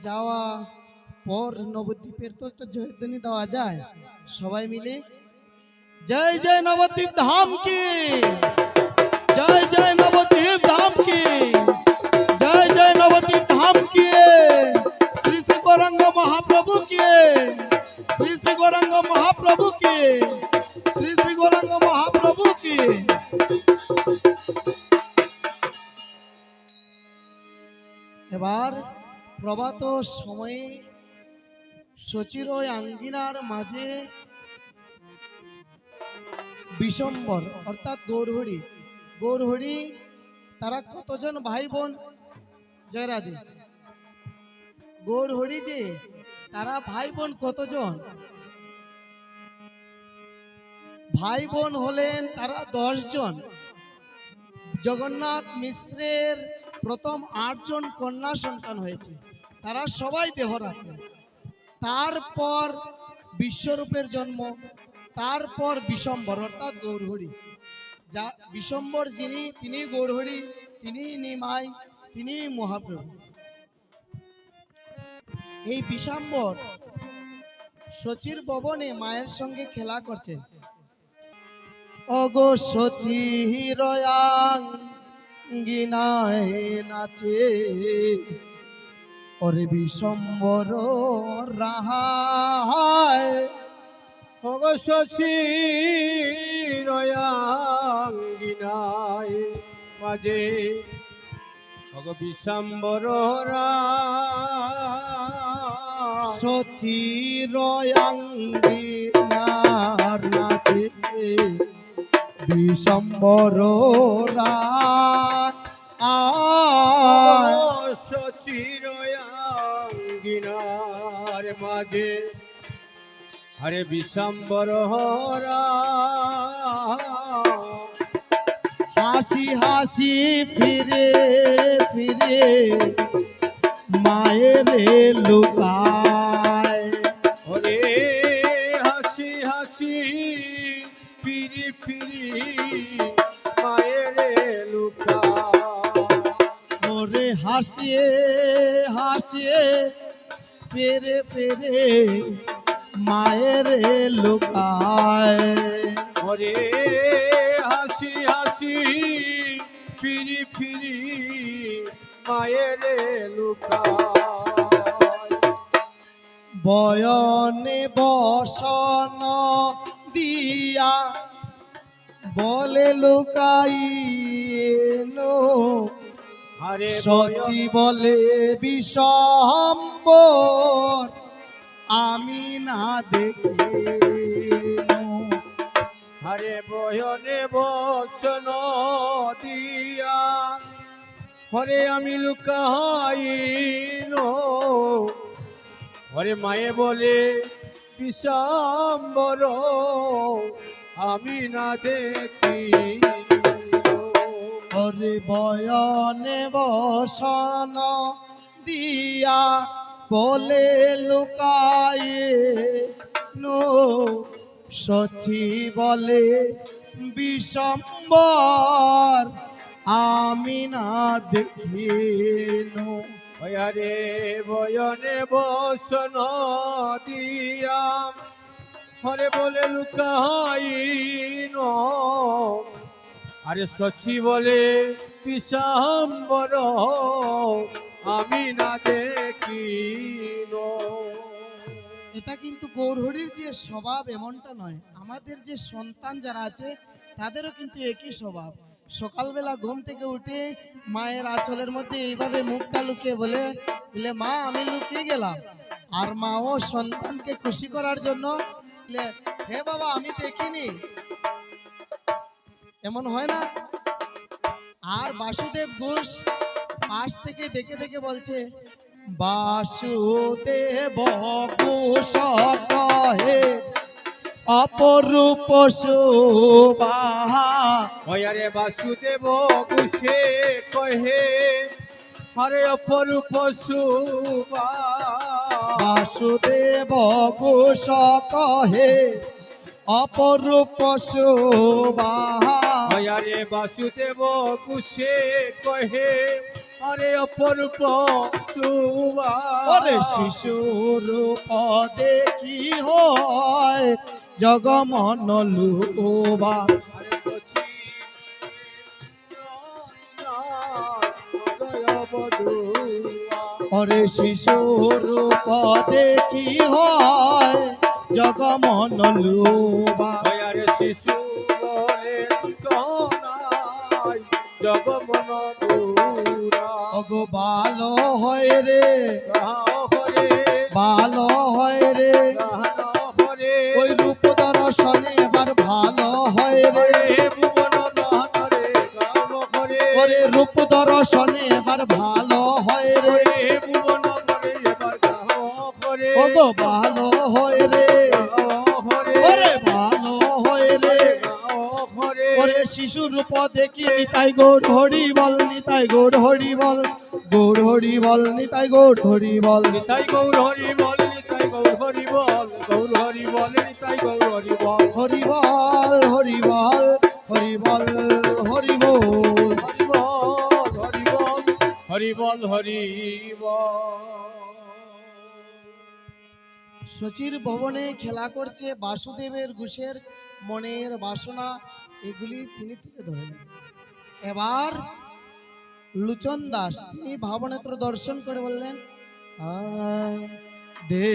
যাওয়া পর নবদ্বীপের তো একটা জয়ধ্বনি দেওয়া যায় সবাই মিলে। জয় জয় নবদ্বীপ ধাম কি, জয় জয় নবদ্বীপ ধাম কি, জয় জয় নবদ্বীপ ধাম কি, শ্রী শ্রী গৌরাঙ্গ মহাপ্রভু কি, শ্রী শ্রী গৌরাঙ্গ মহাপ্রভু কি, শ্রী শ্রী গৌরাঙ্গ মহাপ্রভু কি। এবার প্রভাত সময়ে শচীর ওই আঙ্গিনার মাঝে বিশম্বর অর্থাৎ গৌরহরি তারা কতজন ভাই বোন জয়রাধে, গৌরহরি যে তারা ভাই বোন কতজন, ভাই বোন হলেন তারা 10 জন। জগন্নাথ মিশ্রের প্রথম 8 জন কন্যা সন্তান হয়েছে, তারা সবাই দেহ রাখে। তারপর বিশ্বরূপের জন্ম, তারপর বিশম্বর অর্থাৎ গৌরহরি। যা বিশম্বর যিনি তিনি গৌরহরি, তিনি নিমাই, তিনি মহাপ্রভু। এই বিশম্বর শচীর ভবনে মায়ের সঙ্গে খেলা করছেন। অগো শচীর আঙ্গিনায় নাচে ওরে বিশম্বর রাহায়, ওগো শচীর আঙ্গিনায় মাঝে ওগো বিশম্বর শচীর আঙ্গিনার নাচে বিশম্বর শচীর আঙ্গিনার মাঝে হরে বিশম্বর হাসি হাসি ফিরে ফিরে মায়ের লুকায়, ওরে হাসি হাসি ফিরি ফিরি মায়ের লুকায়, ওরে হাসিয়ে হাসিয়ে ফিরে ফিরে মায়ের লুকায়, ওরে হাসি হাসি ফিরি ফিরি মায়ের লুকায়, বয়নে বসন দিয়া বলে লুকাইনো, হরে শচী বলে বিশম্বর আমি না দেখি, হরে বয়নে বচন দিয়া হরে আমি লুকাইন, হরে মায়ে বলে বিশম্বর আমি না দেখি, ওরে বয়নে বসন দিয়া বলে লুকায়ে নো, শচী বলে বিশম্বর আমি না দেখিনো। হরে বয়নে বসন দিয়া হরে বলে লুকাইন, আরে শচী বলে বিশম্বর আমি না দেখিন। এটা কিন্তু গৌরহরির যে স্বভাব এমনটা নয়, আমাদের যে সন্তান যারা আছে তাদেরও কিন্তু একই স্বভাব। সকালবেলা ঘুম থেকে উঠে মায়ের আঁচলের মধ্যে এইভাবে মুখটা লুকিয়ে বলে বলে মা আমি লুকিয়ে গেলাম, আর মাও সন্তানকে খুশি করার জন্য বলে হে বাবা আমি দেখিনি, এমন হয় না? আর বাসুদেব ঘোষ পাশ থেকে দেখে দেখে বলছে বাসুদেব ঘোষ কহে অপরূপ শোভা, হরে বাসুদেব ঘোষে কহে হরে অপরূপ শোভা, বাসুদেব ঘোষ কহে অপরূপ শোভা, হরে বাসুদেব ঘোষে কহে আরে অপরূপ শোভা ওরে শিশুর দেখি হয় জগমন লুবা। আরে কচি বধুয়া ওরে শিশুর দেখি হয় জগমন লুবা। আরে শিশু বলে নাই জগমন পুরা ওগো ভালো হয় রে, গাও হরে ভালো হয় রে, গান হরে ওই রূপ দর্শনে এবার ভালো হয় রে। হে ভুবন দহরে গাও হরে ওরে রূপ দর্শনে এবার ভালো হয় রে। হে ভুবন হরে এবার গাও হরে ওগো ভালো হয় রে, গাও হরে ওরে ভালো হয় রে। গাও হরে ওরে শিশু রূপ দেখি নিতাই গৌর হরি বল, নিতাই গৌর হরি বল, গৌর হরি বল, নিতাই গৌর হরি বল। নিতাই গৌর হরি বল নিতাই গৌর হরি বল গৌর হরি বল নিতাই গৌর হরি বল হরি বল, হরি বল, হরি বল, হরি বল। হরি বল হরি বল হরি বল হরি বল শচীর ভবনে খেলা করছে বাসুদেবের ঘুষের মনের বাসনা, এগুলি তিনি তুলে ধরেন। এবার লুচন দাস তিনি ভাবনেত্র দর্শন করে বললেন, আয় দে